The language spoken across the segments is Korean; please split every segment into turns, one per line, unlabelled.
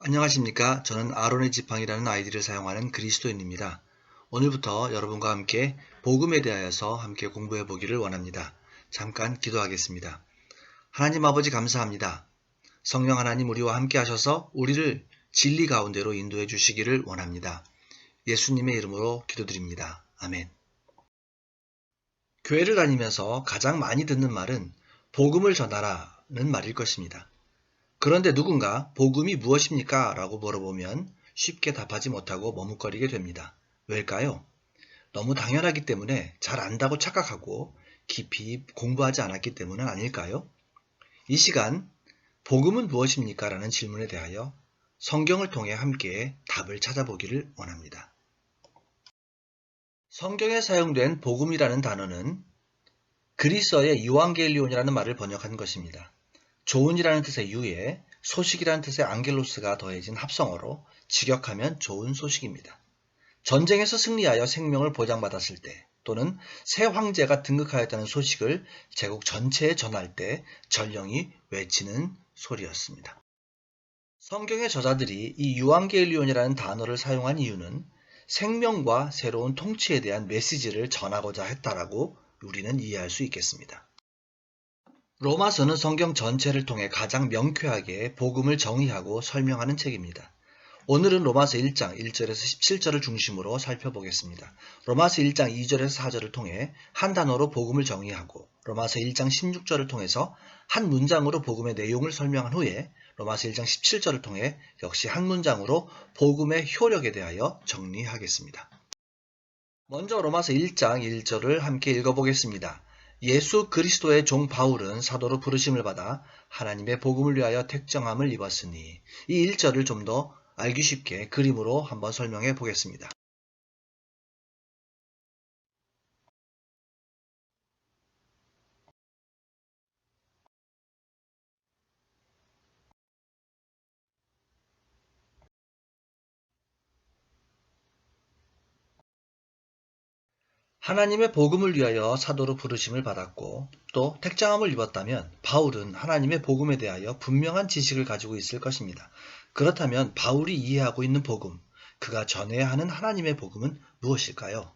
안녕하십니까. 저는 아론의 지팡이라는 아이디를 사용하는 그리스도인입니다. 오늘부터 여러분과 함께 복음에 대하여서 함께 공부해 보기를 원합니다. 잠깐 기도하겠습니다. 하나님 아버지 감사합니다. 성령 하나님 우리와 함께 하셔서 우리를 진리 가운데로 인도해 주시기를 원합니다. 예수님의 이름으로 기도드립니다. 아멘. 교회를 다니면서 가장 많이 듣는 말은 복음을 전하라는 말일 것입니다. 그런데 누군가 복음이 무엇입니까? 라고 물어보면 쉽게 답하지 못하고 머뭇거리게 됩니다. 왜일까요? 너무 당연하기 때문에 잘 안다고 착각하고 깊이 공부하지 않았기 때문은 아닐까요? 이 시간 복음은 무엇입니까? 라는 질문에 대하여 성경을 통해 함께 답을 찾아보기를 원합니다. 성경에 사용된 복음이라는 단어는 그리스어의 이완겔리온이라는 말을 번역한 것입니다. 좋은이라는 뜻의 유에 소식이라는 뜻의 앙겔로스가 더해진 합성어로 직역하면 좋은 소식입니다. 전쟁에서 승리하여 생명을 보장받았을 때 또는 새 황제가 등극하였다는 소식을 제국 전체에 전할 때 전령이 외치는 소리였습니다. 성경의 저자들이 이 유앙겔리온이라는 단어를 사용한 이유는 생명과 새로운 통치에 대한 메시지를 전하고자 했다라고 우리는 이해할 수 있겠습니다. 로마서는 성경 전체를 통해 가장 명쾌하게 복음을 정의하고 설명하는 책입니다. 오늘은 로마서 1장 1절에서 17절을 중심으로 살펴보겠습니다. 로마서 1장 2절에서 4절을 통해 한 단어로 복음을 정의하고 로마서 1장 16절을 통해서 한 문장으로 복음의 내용을 설명한 후에 로마서 1장 17절을 통해 역시 한 문장으로 복음의 효력에 대하여 정리하겠습니다. 먼저 로마서 1장 1절을 함께 읽어보겠습니다. 예수 그리스도의 종 바울은 사도로 부르심을 받아 하나님의 복음을 위하여 택정함을 입었으니 이 1절을 좀 더 알기 쉽게 그림으로 한번 설명해 보겠습니다. 하나님의 복음을 위하여 사도로 부르심을 받았고 또 택정함을 입었다면 바울은 하나님의 복음에 대하여 분명한 지식을 가지고 있을 것입니다. 그렇다면 바울이 이해하고 있는 복음, 그가 전해야 하는 하나님의 복음은 무엇일까요?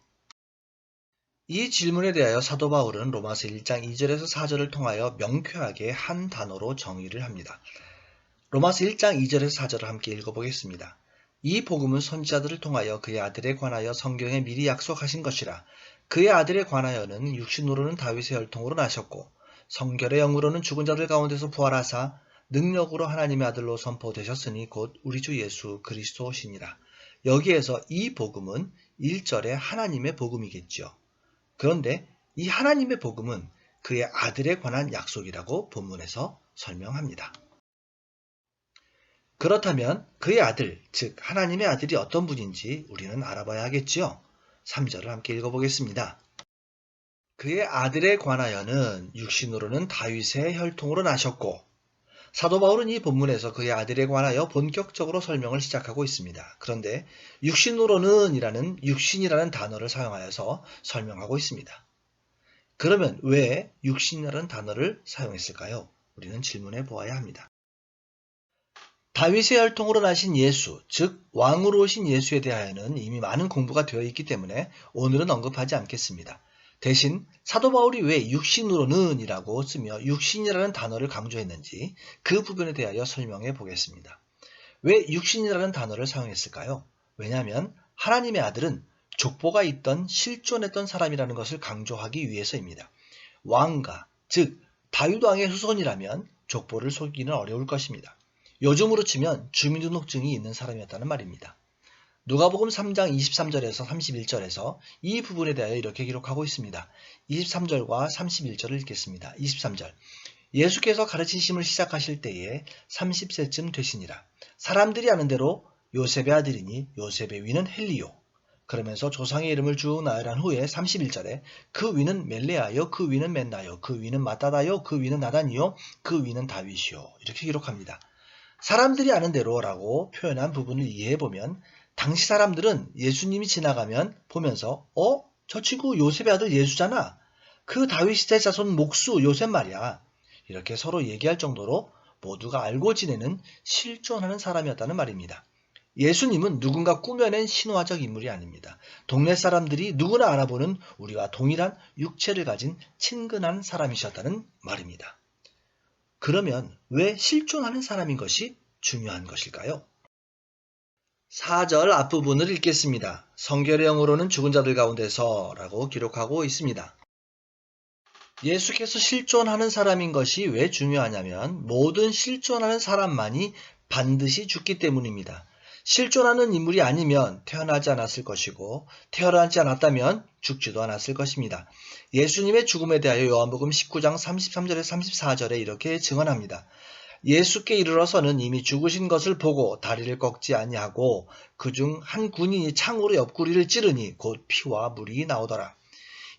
이 질문에 대하여 사도 바울은 로마서 1장 2절에서 4절을 통하여 명쾌하게 한 단어로 정의를 합니다. 로마서 1장 2절에서 4절을 함께 읽어보겠습니다. 이 복음은 선지자들을 통하여 그의 아들에 관하여 성경에 미리 약속하신 것이라. 그의 아들에 관하여는 육신으로는 다윗의 혈통으로 나셨고 성결의 영으로는 죽은 자들 가운데서 부활하사 능력으로 하나님의 아들로 선포되셨으니 곧 우리 주 예수 그리스도시니라. 여기에서 이 복음은 1절의 하나님의 복음이겠죠. 그런데 이 하나님의 복음은 그의 아들에 관한 약속이라고 본문에서 설명합니다. 그렇다면 그의 아들, 즉 하나님의 아들이 어떤 분인지 우리는 알아봐야 하겠지요. 3절을 함께 읽어보겠습니다. 그의 아들에 관하여는 육신으로는 다윗의 혈통으로 나셨고 사도 바울은 이 본문에서 그의 아들에 관하여 본격적으로 설명을 시작하고 있습니다. 그런데 육신으로는 이라는 육신이라는 단어를 사용하여서 설명하고 있습니다. 그러면 왜 육신이라는 단어를 사용했을까요? 우리는 질문해 보아야 합니다. 다윗의 혈통으로 나신 예수, 즉 왕으로 오신 예수에 대하여는 이미 많은 공부가 되어 있기 때문에 오늘은 언급하지 않겠습니다. 대신 사도 바울이 왜 육신으로는 이라고 쓰며 육신이라는 단어를 강조했는지 그 부분에 대하여 설명해 보겠습니다. 왜 육신이라는 단어를 사용했을까요? 왜냐하면 하나님의 아들은 족보가 있던 실존했던 사람이라는 것을 강조하기 위해서입니다. 왕가, 즉 다윗 왕의 후손이라면 족보를 속이기는 어려울 것입니다. 요즘으로 치면 주민등록증이 있는 사람이었다는 말입니다. 누가복음 3장 23절에서 31절에서 이 부분에 대하여 이렇게 기록하고 있습니다. 23절과 31절을 읽겠습니다. 23절 예수께서 가르치심을 시작하실 때에 30세쯤 되시니라. 사람들이 아는 대로 요셉의 아들이니 요셉의 위는 헬리요. 그러면서 조상의 이름을 쭉 나열한 후에 31절에 그 위는 멜레아요, 그 위는 맨나요, 그 위는 마따다요, 그 위는 나단이요, 그 위는 다윗이요. 이렇게 기록합니다. 사람들이 아는 대로라고 표현한 부분을 이해해보면 당시 사람들은 예수님이 지나가면 보면서 저 친구 요셉의 아들 예수잖아. 그 다윗의 자손 목수 요셉 말이야. 이렇게 서로 얘기할 정도로 모두가 알고 지내는 실존하는 사람이었다는 말입니다. 예수님은 누군가 꾸며낸 신화적 인물이 아닙니다. 동네 사람들이 누구나 알아보는 우리와 동일한 육체를 가진 친근한 사람이셨다는 말입니다. 그러면 왜 실존하는 사람인 것이 중요한 것일까요? 4절 앞부분을 읽겠습니다. 성결의 영으로는 죽은 자들 가운데서 라고 기록하고 있습니다. 예수께서 실존하는 사람인 것이 왜 중요하냐면 모든 실존하는 사람만이 반드시 죽기 때문입니다. 실존하는 인물이 아니면 태어나지 않았을 것이고 태어나지 않았다면 죽지도 않았을 것입니다. 예수님의 죽음에 대하여 요한복음 19장 33절에 34절에 이렇게 증언합니다. 예수께 이르러서는 이미 죽으신 것을 보고 다리를 꺾지 아니하고 그중 한 군인이 창으로 옆구리를 찌르니 곧 피와 물이 나오더라.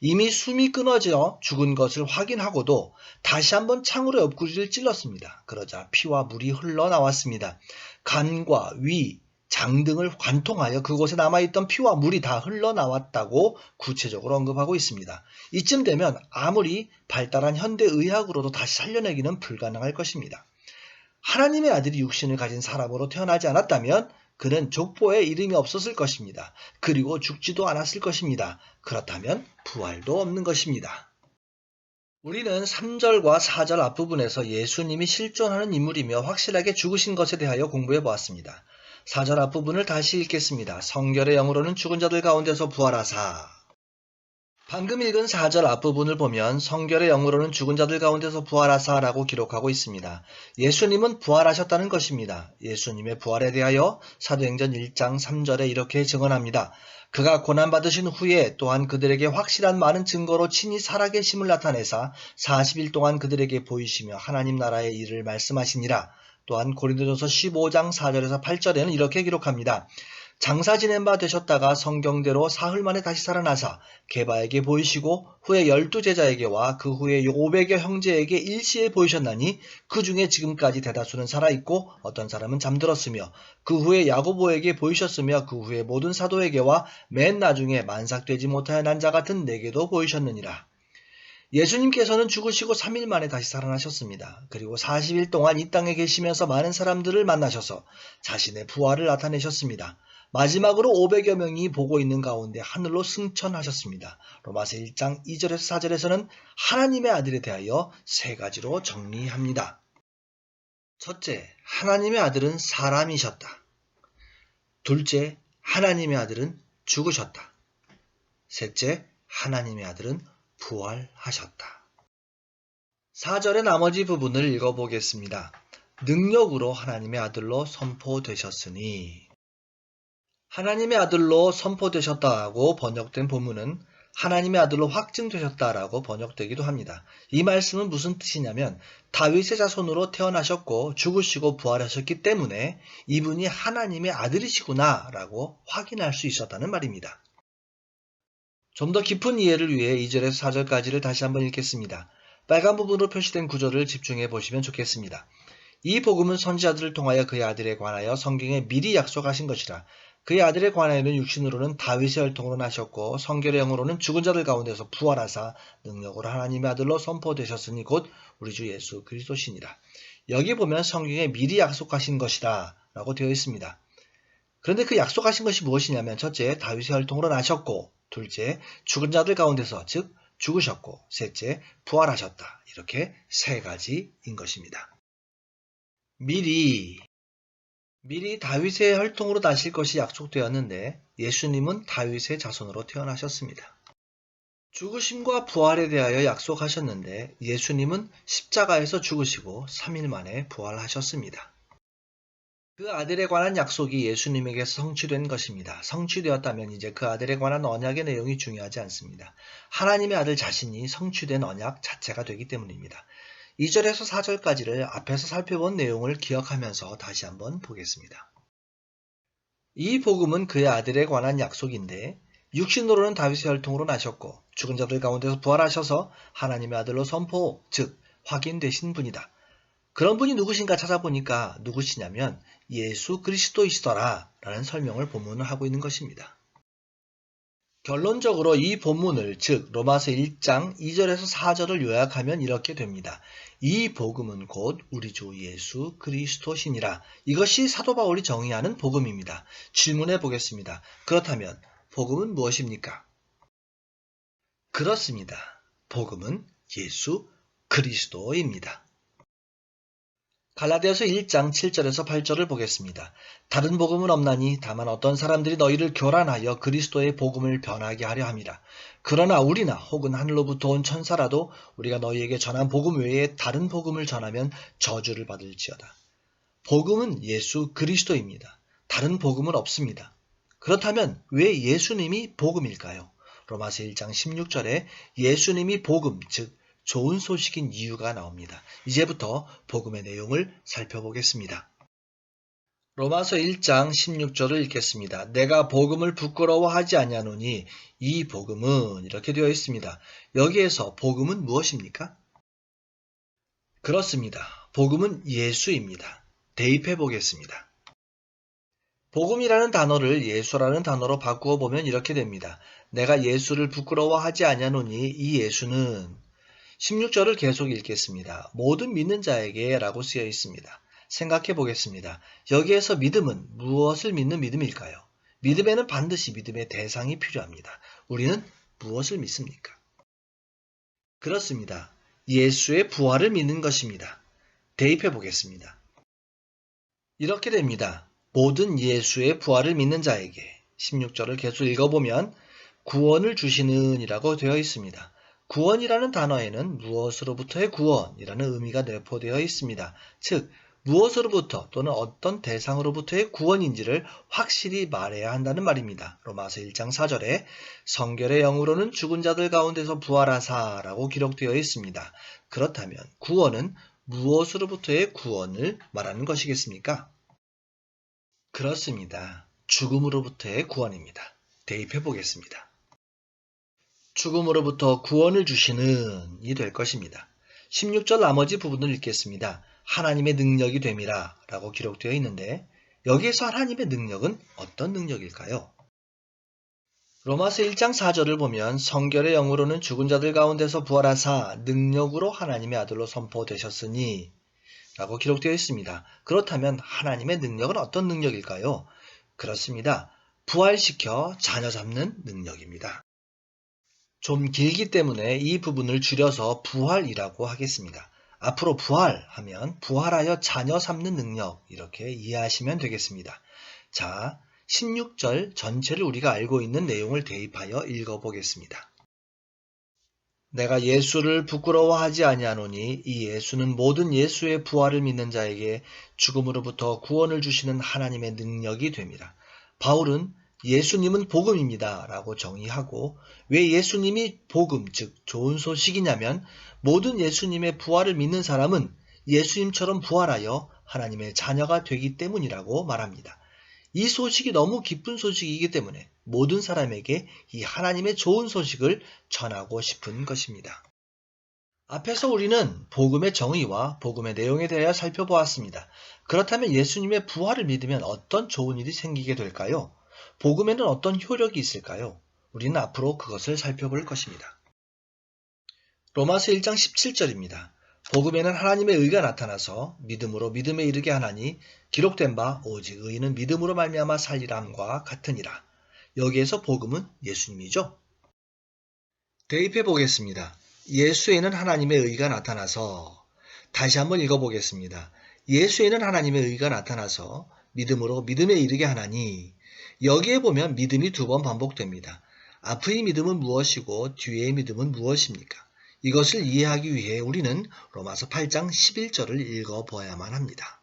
이미 숨이 끊어져 죽은 것을 확인하고도 다시 한번 창으로 옆구리를 찔렀습니다. 그러자 피와 물이 흘러나왔습니다. 간과 위, 장 등을 관통하여 그곳에 남아있던 피와 물이 다 흘러나왔다고 구체적으로 언급하고 있습니다. 이쯤 되면 아무리 발달한 현대의학으로도 다시 살려내기는 불가능할 것입니다. 하나님의 아들이 육신을 가진 사람으로 태어나지 않았다면 그는 족보에 이름이 없었을 것입니다. 그리고 죽지도 않았을 것입니다. 그렇다면 부활도 없는 것입니다. 우리는 3절과 4절 앞부분에서 예수님이 실존하는 인물이며 확실하게 죽으신 것에 대하여 공부해 보았습니다. 4절 앞부분을 다시 읽겠습니다. 성결의 영으로는 죽은 자들 가운데서 부활하사. 방금 읽은 4절 앞부분을 보면 성결의 영으로는 죽은 자들 가운데서 부활하사 라고 기록하고 있습니다. 예수님은 부활하셨다는 것입니다. 예수님의 부활에 대하여 사도행전 1장 3절에 이렇게 증언합니다. 그가 고난받으신 후에 또한 그들에게 확실한 많은 증거로 친히 살아계심을 나타내사 40일 동안 그들에게 보이시며 하나님 나라의 일을 말씀하시니라. 또한 고린도전서 15장 4절에서 8절에는 이렇게 기록합니다. 장사 지낸 바 되셨다가 성경대로 사흘 만에 다시 살아나사 게바에게 보이시고 후에 12제자에게와 그 후에 500여 형제에게 일시에 보이셨나니 그 중에 지금까지 대다수는 살아있고 어떤 사람은 잠들었으며 그 후에 야고보에게 보이셨으며 그 후에 모든 사도에게와 맨 나중에 만삭되지 못하여 난 자 같은 내게도 보이셨느니라. 예수님께서는 죽으시고 3일 만에 다시 살아나셨습니다. 그리고 40일 동안 이 땅에 계시면서 많은 사람들을 만나셔서 자신의 부활을 나타내셨습니다. 마지막으로 500여 명이 보고 있는 가운데 하늘로 승천하셨습니다. 로마서 1장 2절에서 4절에서는 하나님의 아들에 대하여 세 가지로 정리합니다. 첫째, 하나님의 아들은 사람이셨다. 둘째, 하나님의 아들은 죽으셨다. 셋째, 하나님의 아들은 부활하셨다. 4절의 나머지 부분을 읽어보겠습니다. 능력으로 하나님의 아들로 선포되셨으니. 하나님의 아들로 선포되셨다고 번역된 본문은 하나님의 아들로 확증되셨다라고 번역되기도 합니다. 이 말씀은 무슨 뜻이냐면 다윗의 자손으로 태어나셨고 죽으시고 부활하셨기 때문에 이분이 하나님의 아들이시구나 라고 확인할 수 있었다는 말입니다. 좀 더 깊은 이해를 위해 2절에서 4절까지를 다시 한번 읽겠습니다. 빨간 부분으로 표시된 구절을 집중해 보시면 좋겠습니다. 이 복음은 선지자들을 통하여 그의 아들에 관하여 성경에 미리 약속하신 것이라. 그의 아들에 관하여는 육신으로는 다윗의 혈통으로 나셨고 성결의 영으로는 죽은 자들 가운데서 부활하사 능력으로 하나님의 아들로 선포되셨으니 곧 우리 주 예수 그리스도시니라. 여기 보면 성경에 미리 약속하신 것이라 라고 되어 있습니다. 그런데 그 약속하신 것이 무엇이냐면 첫째, 다윗의 혈통으로 나셨고 둘째, 죽은 자들 가운데서 즉 죽으셨고 셋째, 부활하셨다. 이렇게 세 가지인 것입니다. 미리 다윗의 혈통으로 나실 것이 약속되었는데 예수님은 다윗의 자손으로 태어나셨습니다. 죽으심과 부활에 대하여 약속하셨는데 예수님은 십자가에서 죽으시고 3일 만에 부활하셨습니다. 그 아들에 관한 약속이 예수님에게서 성취된 것입니다. 성취되었다면 이제 그 아들에 관한 언약의 내용이 중요하지 않습니다. 하나님의 아들 자신이 성취된 언약 자체가 되기 때문입니다. 2절에서 4절까지를 앞에서 살펴본 내용을 기억하면서 다시 한번 보겠습니다. 이 복음은 그의 아들에 관한 약속인데 육신으로는 다윗의 혈통으로 나셨고 죽은 자들 가운데서 부활하셔서 하나님의 아들로 선포, 즉 확인되신 분이다. 그런 분이 누구신가 찾아보니까 누구시냐면 예수 그리스도이시더라 라는 설명을 본문은 하고 있는 것입니다. 결론적으로 이 본문을 즉 로마서 1장 2절에서 4절을 요약하면 이렇게 됩니다. 이 복음은 곧 우리 주 예수 그리스도시니라. 이것이 사도 바울이 정의하는 복음입니다. 질문해 보겠습니다. 그렇다면 복음은 무엇입니까? 그렇습니다. 복음은 예수 그리스도입니다. 갈라디아서 1장 7절에서 8절을 보겠습니다. 다른 복음은 없나니 다만 어떤 사람들이 너희를 교란하여 그리스도의 복음을 변하게 하려 함이라. 그러나 우리나 혹은 하늘로부터 온 천사라도 우리가 너희에게 전한 복음 외에 다른 복음을 전하면 저주를 받을지어다. 복음은 예수 그리스도입니다. 다른 복음은 없습니다. 그렇다면 왜 예수님이 복음일까요? 로마서 1장 16절에 예수님이 복음, 즉 좋은 소식인 이유가 나옵니다. 이제부터 복음의 내용을 살펴보겠습니다. 로마서 1장 16절을 읽겠습니다. 내가 복음을 부끄러워하지 아니하노니 이 복음은 이렇게 되어 있습니다. 여기에서 복음은 무엇입니까? 그렇습니다. 복음은 예수입니다. 대입해 보겠습니다. 복음이라는 단어를 예수라는 단어로 바꾸어 보면 이렇게 됩니다. 내가 예수를 부끄러워하지 아니하노니 이 예수는 16절을 계속 읽겠습니다. 모든 믿는 자에게 라고 쓰여 있습니다. 생각해 보겠습니다. 여기에서 믿음은 무엇을 믿는 믿음일까요? 믿음에는 반드시 믿음의 대상이 필요합니다. 우리는 무엇을 믿습니까? 그렇습니다. 예수의 부활을 믿는 것입니다. 대입해 보겠습니다. 이렇게 됩니다. 모든 예수의 부활을 믿는 자에게 16절을 계속 읽어보면 구원을 주시는 이라고 되어 있습니다. 구원이라는 단어에는 무엇으로부터의 구원이라는 의미가 내포되어 있습니다. 즉 무엇으로부터 또는 어떤 대상으로부터의 구원인지를 확실히 말해야 한다는 말입니다. 로마서 1장 4절에 성결의 영으로는 죽은 자들 가운데서 부활하사라고 기록되어 있습니다. 그렇다면 구원은 무엇으로부터의 구원을 말하는 것이겠습니까? 그렇습니다. 죽음으로부터의 구원입니다. 대입해 보겠습니다. 죽음으로부터 구원을 주시는 이 될 것입니다. 16절 나머지 부분을 읽겠습니다. 하나님의 능력이 됨이라 라고 기록되어 있는데 여기에서 하나님의 능력은 어떤 능력일까요? 로마서 1장 4절을 보면 성결의 영으로는 죽은 자들 가운데서 부활하사 능력으로 하나님의 아들로 선포되셨으니 라고 기록되어 있습니다. 그렇다면 하나님의 능력은 어떤 능력일까요? 그렇습니다. 부활시켜 자녀 잡는 능력입니다. 좀 길기 때문에 이 부분을 줄여서 부활이라고 하겠습니다. 앞으로 부활하면 부활하여 자녀 삼는 능력 이렇게 이해하시면 되겠습니다. 자, 16절 전체를 우리가 알고 있는 내용을 대입하여 읽어보겠습니다. 내가 예수를 부끄러워하지 아니하노니 이 예수는 모든 예수의 부활을 믿는 자에게 죽음으로부터 구원을 주시는 하나님의 능력이 됨이라. 바울은 예수님은 복음입니다 라고 정의하고 왜 예수님이 복음 즉 좋은 소식이냐면 모든 예수님의 부활을 믿는 사람은 예수님처럼 부활하여 하나님의 자녀가 되기 때문이라고 말합니다. 이 소식이 너무 기쁜 소식이기 때문에 모든 사람에게 이 하나님의 좋은 소식을 전하고 싶은 것입니다. 앞에서 우리는 복음의 정의와 복음의 내용에 대하여 살펴보았습니다. 그렇다면 예수님의 부활을 믿으면 어떤 좋은 일이 생기게 될까요? 복음에는 어떤 효력이 있을까요? 우리는 앞으로 그것을 살펴볼 것입니다. 로마서 1장 17절입니다. 복음에는 하나님의 의가 나타나서 믿음으로 믿음에 이르게 하나니 기록된 바 오직 의인은 믿음으로 말미암아 살리람과 같으니라. 여기에서 복음은 예수님이죠. 대입해 보겠습니다. 예수에는 하나님의 의가 나타나서 다시 한번 읽어보겠습니다. 예수에는 하나님의 의가 나타나서 믿음으로 믿음에 이르게 하나니 여기에 보면 믿음이 두 번 반복됩니다. 앞의 믿음은 무엇이고 뒤의 믿음은 무엇입니까? 이것을 이해하기 위해 우리는 로마서 8장 11절을 읽어보아야만 합니다.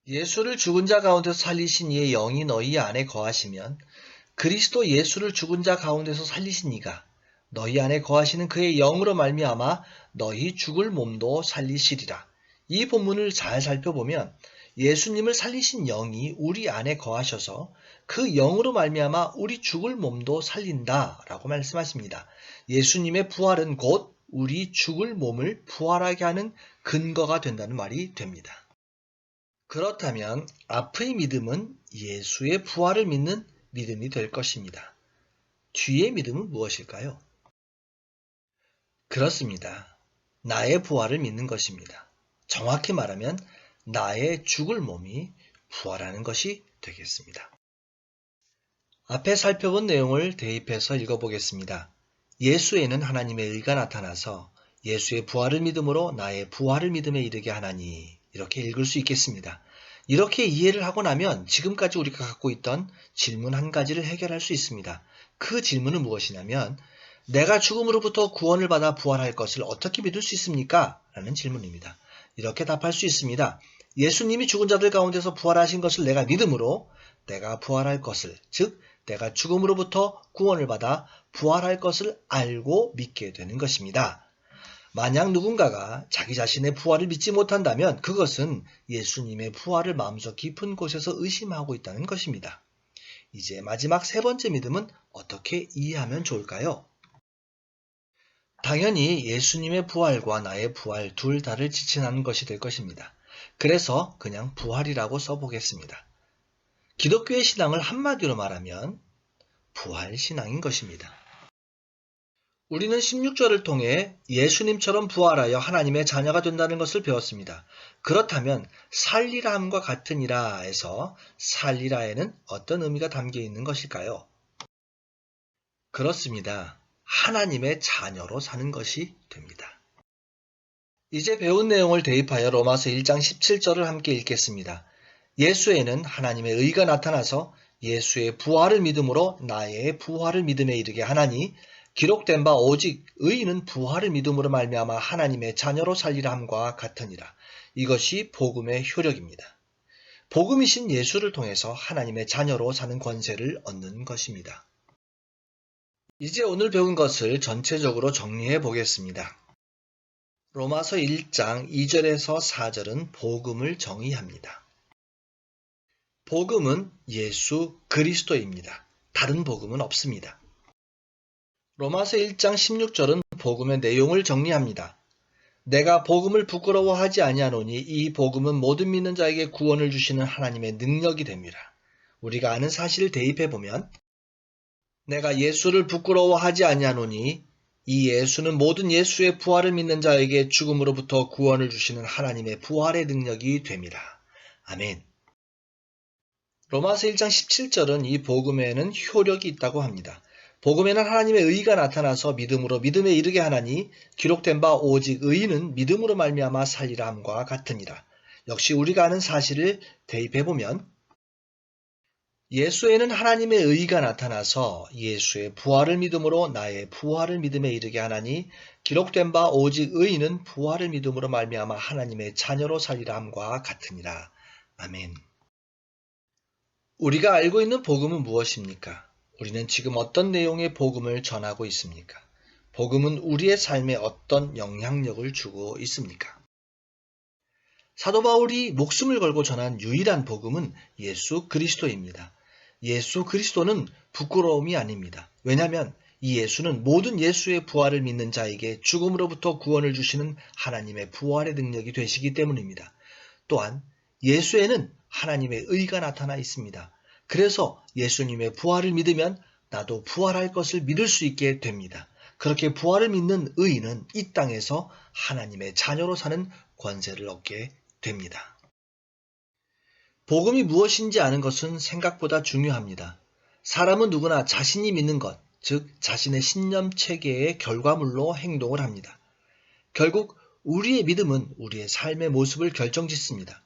예수를 죽은 자 가운데서 살리신 이의 영이 너희 안에 거하시면 그리스도 예수를 죽은 자 가운데서 살리신 이가 너희 안에 거하시는 그의 영으로 말미암아 너희 죽을 몸도 살리시리라. 이 본문을 잘 살펴보면 예수님을 살리신 영이 우리 안에 거하셔서 그 영으로 말미암아 우리 죽을 몸도 살린다라고 말씀하십니다. 예수님의 부활은 곧 우리 죽을 몸을 부활하게 하는 근거가 된다는 말이 됩니다. 그렇다면 앞의 믿음은 예수의 부활을 믿는 믿음이 될 것입니다. 뒤의 믿음은 무엇일까요? 그렇습니다. 나의 부활을 믿는 것입니다. 정확히 말하면 나의 죽을 몸이 부활하는 것이 되겠습니다. 앞에 살펴본 내용을 대입해서 읽어보겠습니다. 예수에는 하나님의 의가 나타나서 예수의 부활을 믿음으로 나의 부활을 믿음에 이르게 하나니, 이렇게 읽을 수 있겠습니다. 이렇게 이해를 하고 나면 지금까지 우리가 갖고 있던 질문 한 가지를 해결할 수 있습니다. 그 질문은 무엇이냐면, 내가 죽음으로부터 구원을 받아 부활할 것을 어떻게 믿을 수 있습니까? 라는 질문입니다. 이렇게 답할 수 있습니다. 예수님이 죽은 자들 가운데서 부활하신 것을 내가 믿음으로 내가 부활할 것을, 즉 내가 죽음으로부터 구원을 받아 부활할 것을 알고 믿게 되는 것입니다. 만약 누군가가 자기 자신의 부활을 믿지 못한다면 그것은 예수님의 부활을 마음속 깊은 곳에서 의심하고 있다는 것입니다. 이제 마지막 세 번째 믿음은 어떻게 이해하면 좋을까요? 당연히 예수님의 부활과 나의 부활 둘 다를 지칭하는 것이 될 것입니다. 그래서 그냥 부활이라고 써보겠습니다. 기독교의 신앙을 한마디로 말하면 부활신앙인 것입니다. 우리는 16절을 통해 예수님처럼 부활하여 하나님의 자녀가 된다는 것을 배웠습니다. 그렇다면 살리라함과 같으니라에서 살리라에는 어떤 의미가 담겨 있는 것일까요? 그렇습니다. 하나님의 자녀로 사는 것이 됩니다. 이제 배운 내용을 대입하여 로마서 1장 17절을 함께 읽겠습니다. 예수에는 하나님의 의가 나타나서 예수의 부활을 믿음으로 나의 부활을 믿음에 이르게 하나니, 기록된 바 오직 의인은 부활을 믿음으로 말미암아 하나님의 자녀로 살리라 함과 같으니라. 이것이 복음의 효력입니다. 복음이신 예수를 통해서 하나님의 자녀로 사는 권세를 얻는 것입니다. 이제 오늘 배운 것을 전체적으로 정리해 보겠습니다. 로마서 1장 2절에서 4절은 복음을 정의합니다. 복음은 예수 그리스도입니다. 다른 복음은 없습니다. 로마서 1장 16절은 복음의 내용을 정리합니다. 내가 복음을 부끄러워하지 아니하노니 이 복음은 모든 믿는 자에게 구원을 주시는 하나님의 능력이 됩니다. 우리가 아는 사실을 대입해보면, 내가 예수를 부끄러워하지 아니하노니 이 예수는 모든 예수의 부활을 믿는 자에게 죽음으로부터 구원을 주시는 하나님의 부활의 능력이 됩니다. 아멘. 로마서 1장 17절은 이 복음에는 효력이 있다고 합니다. 복음에는 하나님의 의가 나타나서 믿음으로 믿음에 이르게 하나니, 기록된 바 오직 의인은 믿음으로 말미암아 살리라 함과 같으니라. 역시 우리가 아는 사실을 대입해보면, 예수에는 하나님의 의가 나타나서 예수의 부활을 믿음으로 나의 부활을 믿음에 이르게 하나니, 기록된 바 오직 의인은 부활을 믿음으로 말미암아 하나님의 자녀로 살리라 함과 같으니라. 아멘. 우리가 알고 있는 복음은 무엇입니까? 우리는 지금 어떤 내용의 복음을 전하고 있습니까? 복음은 우리의 삶에 어떤 영향력을 주고 있습니까? 사도 바울이 목숨을 걸고 전한 유일한 복음은 예수 그리스도입니다. 예수 그리스도는 부끄러움이 아닙니다. 왜냐하면 이 예수는 모든 예수의 부활을 믿는 자에게 죽음으로부터 구원을 주시는 하나님의 부활의 능력이 되시기 때문입니다. 또한 예수에는 하나님의 의가 나타나 있습니다. 그래서 예수님의 부활을 믿으면 나도 부활할 것을 믿을 수 있게 됩니다. 그렇게 부활을 믿는 의인은 이 땅에서 하나님의 자녀로 사는 권세를 얻게 됩니다. 복음이 무엇인지 아는 것은 생각보다 중요합니다. 사람은 누구나 자신이 믿는 것, 즉 자신의 신념 체계의 결과물로 행동을 합니다. 결국 우리의 믿음은 우리의 삶의 모습을 결정짓습니다.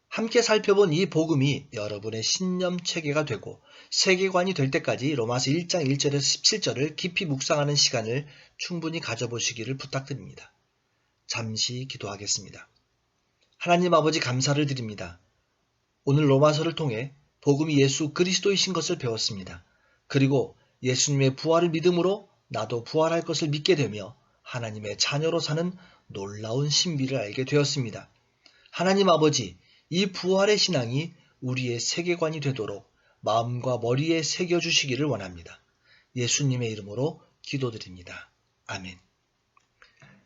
함께 살펴본 이 복음이 여러분의 신념 체계가 되고 세계관이 될 때까지 로마서 1장 1절에서 17절을 깊이 묵상하는 시간을 충분히 가져보시기를 부탁드립니다. 잠시 기도하겠습니다. 하나님 아버지, 감사를 드립니다. 오늘 로마서를 통해 복음이 예수 그리스도이신 것을 배웠습니다. 그리고 예수님의 부활을 믿음으로 나도 부활할 것을 믿게 되며 하나님의 자녀로 사는 놀라운 신비를 알게 되었습니다. 하나님 아버지, 이 부활의 신앙이 우리의 세계관이 되도록 마음과 머리에 새겨주시기를 원합니다. 예수님의 이름으로 기도드립니다. 아멘.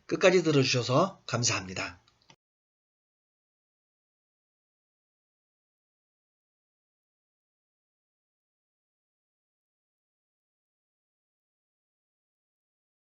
끝까지 들어주셔서 감사합니다.